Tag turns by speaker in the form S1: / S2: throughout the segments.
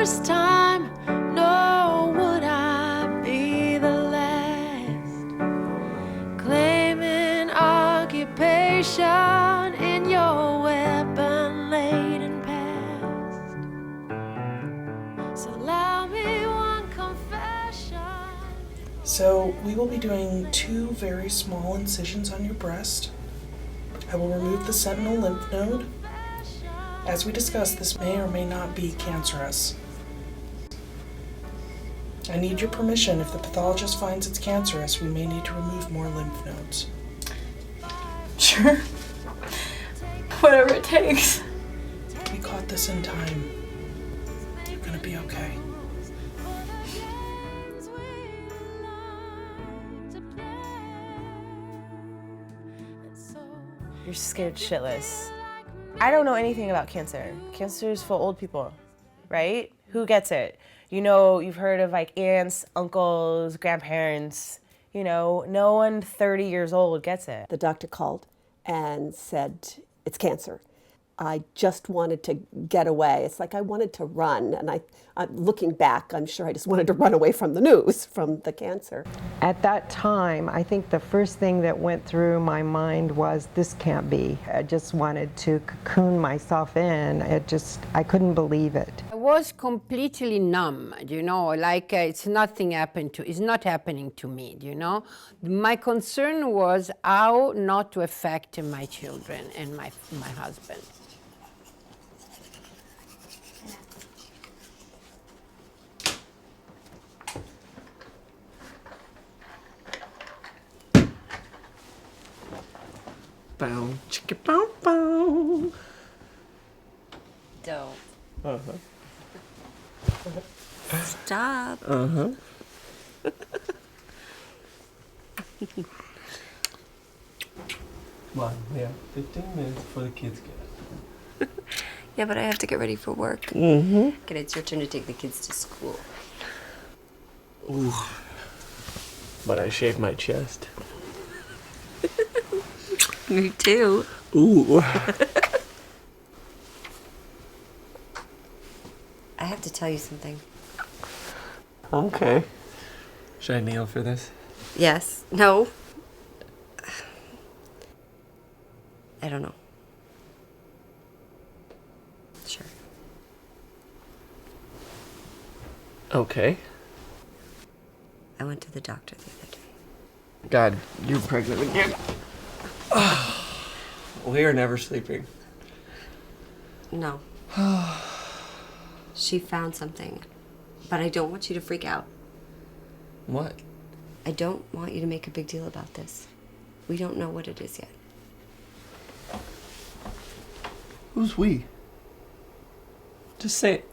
S1: first time, nor would I be the last. Claiming occupation in your weapon-laden past. So allow me one confession.
S2: So we will be doing 2 very small incisions on your breast. I will remove the sentinel lymph node. As we discussed, this may or may not be cancerous. I need your permission. If the pathologist finds it's cancerous, we may need to remove more lymph nodes.
S3: Sure. Whatever it takes.
S2: We caught this in time. You're gonna be okay.
S4: You're scared shitless. I don't know anything about cancer. Cancer is for old people, right? Who gets it? You know, you've heard of like aunts, uncles, grandparents. You know, no one 30 years old gets it.
S5: The doctor called and said, it's cancer. I just wanted to get away. It's like I wanted to run. And looking back, I'm sure I just wanted to run away from the news, from the cancer.
S6: At that time, I think the first thing that went through my mind was, this can't be. I just wanted to cocoon myself in. I couldn't believe it.
S7: I was completely numb, you know, like it's not happening to me, you know. My concern was how not to affect my children and my husband.
S8: Bow, chicka bow bow.
S9: Don't.
S8: Uh-huh.
S9: Stop.
S8: Uh-huh. Come on, we have 15 minutes before the kids get up.
S9: Yeah, but I have to get ready for work.
S8: Mm-hmm.
S9: Okay, it's your turn to take the kids to school.
S8: Ooh. But I shaved my chest.
S9: Me too.
S8: Ooh.
S9: I have to tell you something.
S8: Okay. Should I kneel for this?
S9: Yes. No. I don't know. Sure.
S8: Okay.
S9: I went to the doctor the other day.
S8: God, you're pregnant again. We are never sleeping.
S9: No. She found something. But I don't want you to freak out.
S8: What?
S9: I don't want you to make a big deal about this. We don't know what it is yet.
S8: Who's we? Just say it.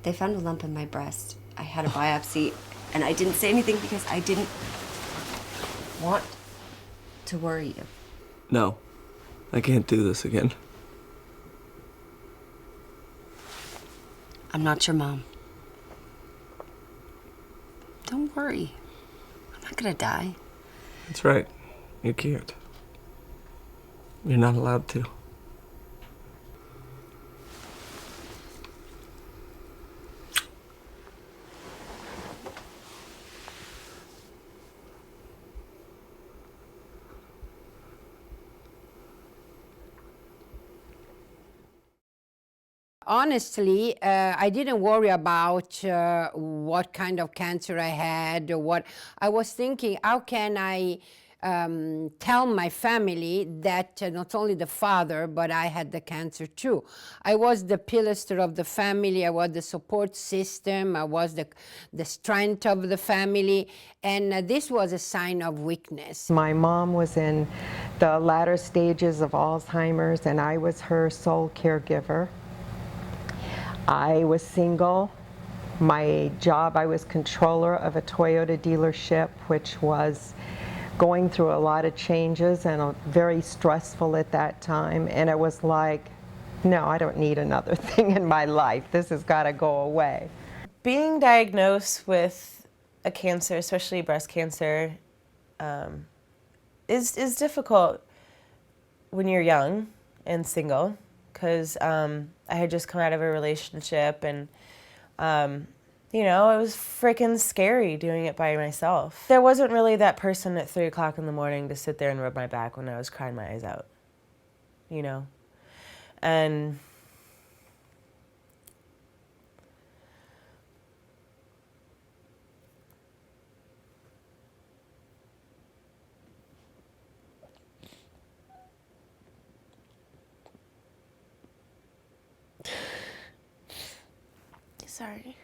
S9: They found a lump in my breast. I had a biopsy, and I didn't say anything because I didn't want to worry you.
S8: No. I can't do this again.
S9: I'm not your mom. Don't worry. I'm not gonna die.
S8: That's right. You can't. You're not allowed to.
S7: Honestly, I didn't worry about what kind of cancer I had or what. I was thinking, how can I tell my family that not only the father, but I had the cancer too. I was the pillaster of the family, I was the support system, I was the strength of the family, and this was a sign of weakness.
S6: My mom was in the latter stages of Alzheimer's, and I was her sole caregiver. I was single. My job, I was controller of a Toyota dealership, which was going through a lot of changes and very stressful at that time. And it was like, no, I don't need another thing in my life. This has got to go away.
S4: Being diagnosed with a cancer, especially breast cancer, is difficult when you're young and single. because I had just come out of a relationship, and you know, it was freaking scary doing it by myself. There wasn't really that person at 3 o'clock in the morning to sit there and rub my back when I was crying my eyes out, you know? And sorry.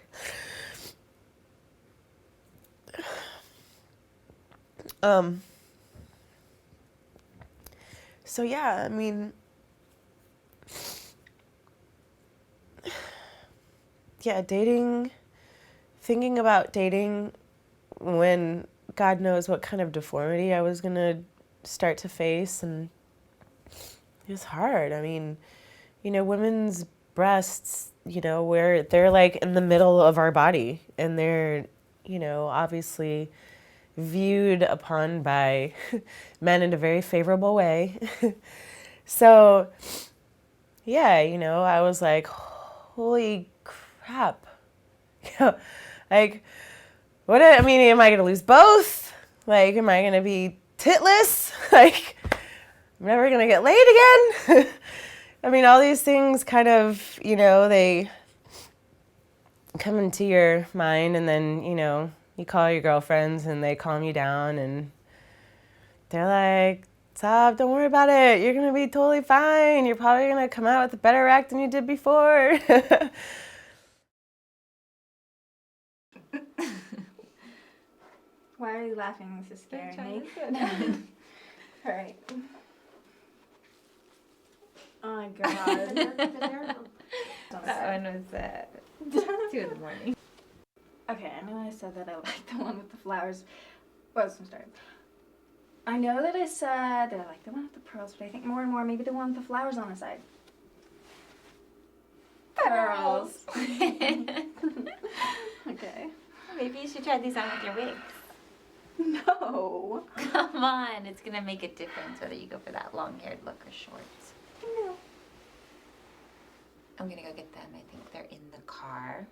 S4: So yeah, I mean, yeah, thinking about dating when God knows what kind of deformity I was gonna start to face, and it was hard. I mean, you know, women's breasts, you know, where they're like in the middle of our body, and they're, you know, obviously viewed upon by men in a very favorable way. So, yeah, you know, I was like, holy crap. Like, what, I mean, am I going to lose both? Like, am I going to be titless? Like, I'm never going to get laid again? I mean, all these things kind of, you know, they come into your mind, and then, you know, you call your girlfriends and they calm you down, and they're like, stop, don't worry about it. You're going to be totally fine. You're probably going to come out with a better act than you did before.
S3: Why are you laughing? This is scaring me. All right. Oh my god. That one was 2 in the morning. Okay, I know I said that I like the one with the flowers. Well, let's start. I know that I said that I like the one with the pearls, but I think more and more maybe the one with the flowers on the side. Pearls. Okay.
S10: Maybe you should try these on with your wigs.
S3: No.
S10: Come on, it's gonna make a difference whether you go for that long-haired look or shorts.
S3: No.
S10: I'm gonna go get them. I think they're in the car.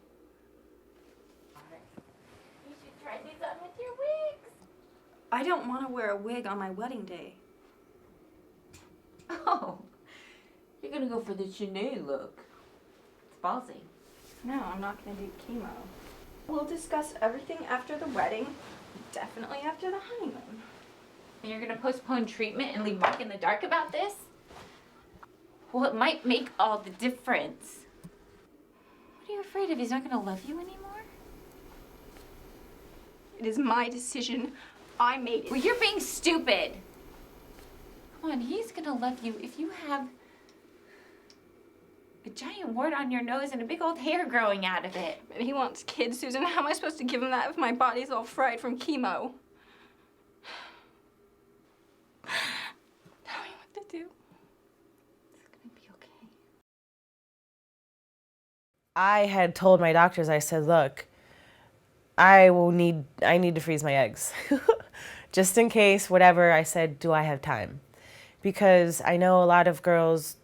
S10: You should try these on with your wigs.
S3: I don't want to wear a wig on my wedding day.
S10: Oh, you're gonna go for the Sinead look. It's ballsy.
S3: No, I'm not going to do chemo. We'll discuss everything after the wedding. Definitely after the honeymoon.
S10: And you're gonna postpone treatment and leave Mark in the dark about this? Well, it might make all the difference. What are you afraid of? He's not gonna love you anymore?
S3: It is my decision. I made it.
S10: Well, you're being stupid. Come on, he's gonna love you if you have a giant wart on your nose and a big old hair growing out of it.
S3: But he wants kids, Susan. How am I supposed to give him that if my body's all fried from chemo? Tell me what to do.
S10: It's gonna be okay.
S4: I had told my doctors, I said, look, I need to freeze my eggs. Just in case, whatever. I said, do I have time? Because I know a lot of girls,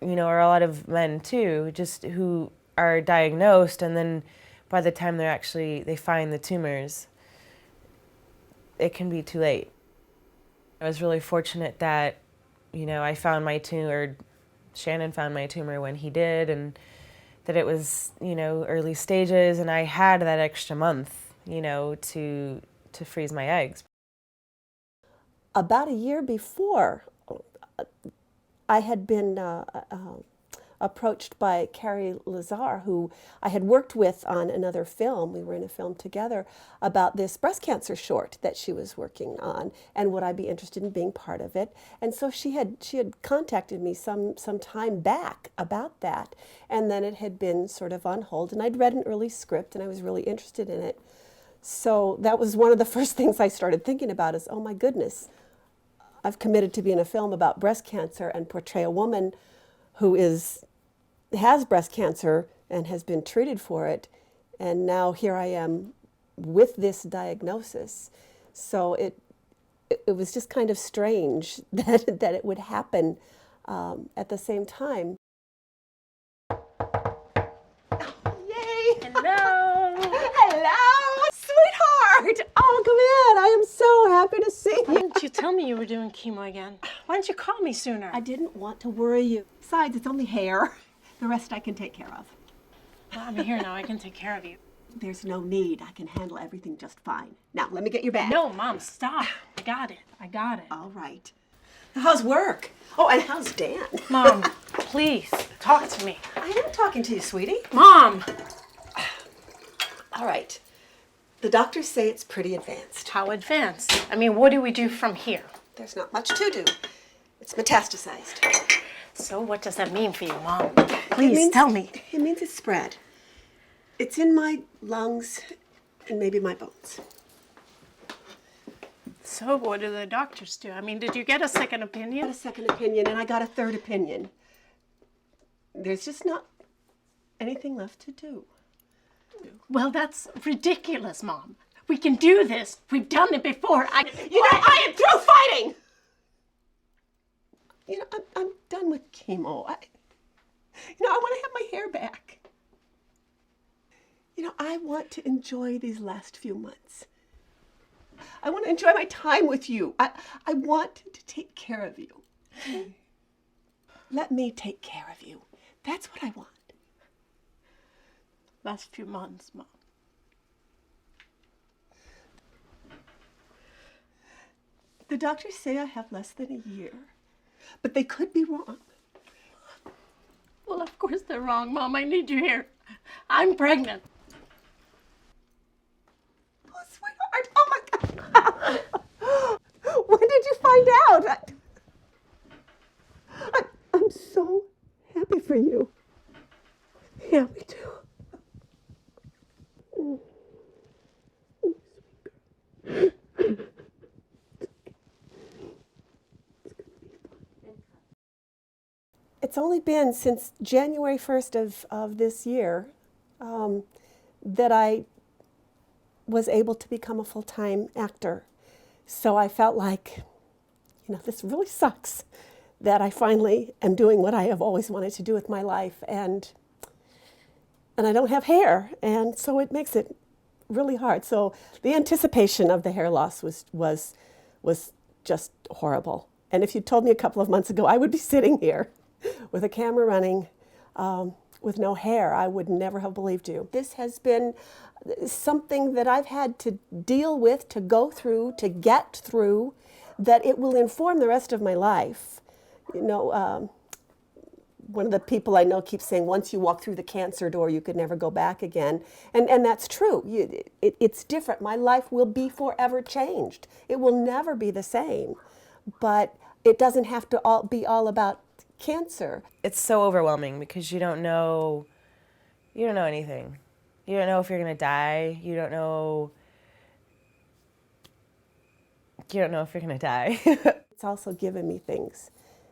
S4: you know, or a lot of men too, just who are diagnosed, and then by the time they find the tumors, it can be too late. I was really fortunate that, you know, I found my tumor, Shannon found my tumor when he did, and that it was, you know, early stages, and I had that extra month, you know, to freeze my eggs.
S5: About a year before, I had been approached by Carrie Lazar, who I had worked with on another film. We were in a film together about this breast cancer short that she was working on, and would I be interested in being part of it. And so she had contacted me some time back about that, and then it had been sort of on hold, and I'd read an early script and I was really interested in it. So that was one of the first things I started thinking about is, oh my goodness, I've committed to be in a film about breast cancer and portray a woman who has breast cancer and has been treated for it, and now here I am with this diagnosis. So it was just kind of strange that it would happen at the same time. in. I am so happy to see you.
S11: Why didn't you tell me you were doing chemo again? Why didn't you call me sooner?
S5: I didn't want to worry you. Besides, it's only hair. The rest I can take care of.
S11: Well, I'm here now. I can take care of you.
S5: There's no need. I can handle everything just fine. Now, let me get your bag.
S11: No, Mom, stop. I got it. I got it.
S5: All right. How's work? Oh, and how's Dan?
S11: Mom, please, talk to me.
S5: I am talking to you, sweetie.
S11: Mom!
S5: All right. The doctors say it's pretty advanced.
S11: How advanced? I mean, what do we do from here?
S5: There's not much to do. It's metastasized.
S11: So what does that mean for you, Mom? Please, tell me.
S5: It means it's spread. It's in my lungs and maybe my bones.
S11: So what do the doctors do? I mean, did you get a second
S5: I
S11: opinion?
S5: got a second opinion and I got a third opinion. There's just not anything left to do.
S11: Well, that's ridiculous, Mom. We can do this. We've done it before.
S5: You know, I am through fighting! You know, I'm done with chemo. I want to have my hair back. You know, I want to enjoy these last few months. I want to enjoy my time with you. I want to take care of you. Let me take care of you. That's what I want.
S11: Last few months, Mom.
S5: The doctors say I have less than a year, but they could be wrong.
S11: Well, of course they're wrong, Mom. I need you here. I'm pregnant.
S5: Oh, sweetheart. Oh, my God. When did you find out? I'm so happy for you. Yeah, me too. It's only been since January 1st of this year that I was able to become a full-time actor. So I felt like, you know, this really sucks that I finally am doing what I have always wanted to do with my life, and I don't have hair, and so it makes it really hard. So the anticipation of the hair loss was just horrible. And if you told me a couple of months ago I would be sitting here with a camera running with no hair, I would never have believed you. This has been something that I've had to deal with, to go through, to get through, that it will inform the rest of my life. You know, one of the people I know keeps saying, once you walk through the cancer door, you could never go back again. And that's true. It's different. My life will be forever changed. It will never be the same. But it doesn't have to be all about cancer.
S4: It's so overwhelming because you don't know anything. You don't know if you're gonna die. You don't know if you're gonna die.
S5: It's also given me things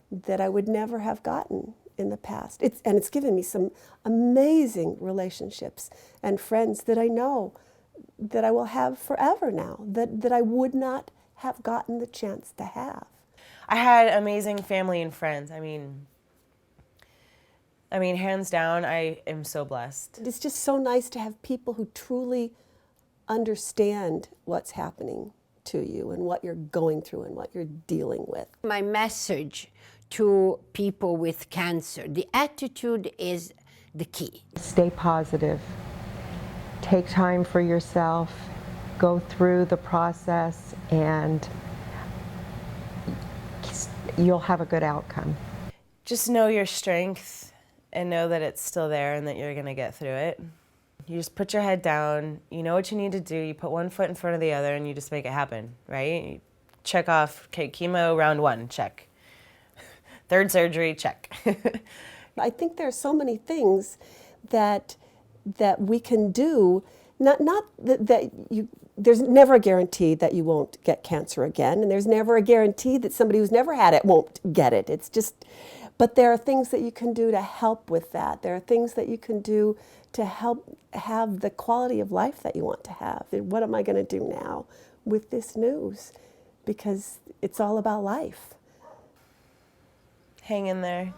S5: that I would never have gotten in the past. It's given me some amazing relationships and friends that I know that I will have forever now, that I would not have gotten the chance to have.
S4: I had amazing family and friends. I mean, hands down, I am so blessed.
S5: It's just so nice to have people who truly understand what's happening to you and what you're going through and what you're dealing with.
S7: My message to people with cancer, the attitude is the key.
S6: Stay positive. Take time for yourself. Go through the process and you'll have a good outcome.
S4: Just know your strength and know that it's still there and that you're gonna get through it. You just put your head down, you know what you need to do, you put one foot in front of the other and you just make it happen, right? You check off, okay, chemo round 1, check. Third surgery, check.
S5: I think there are so many things that we can do, not that you, there's never a guarantee that you won't get cancer again, and there's never a guarantee that somebody who's never had it won't get it. It's just, but there are things that you can do to help with that. There are things that you can do to help have the quality of life that you want to have. And what am I going to do now with this news? Because it's all about life.
S4: Hang in there.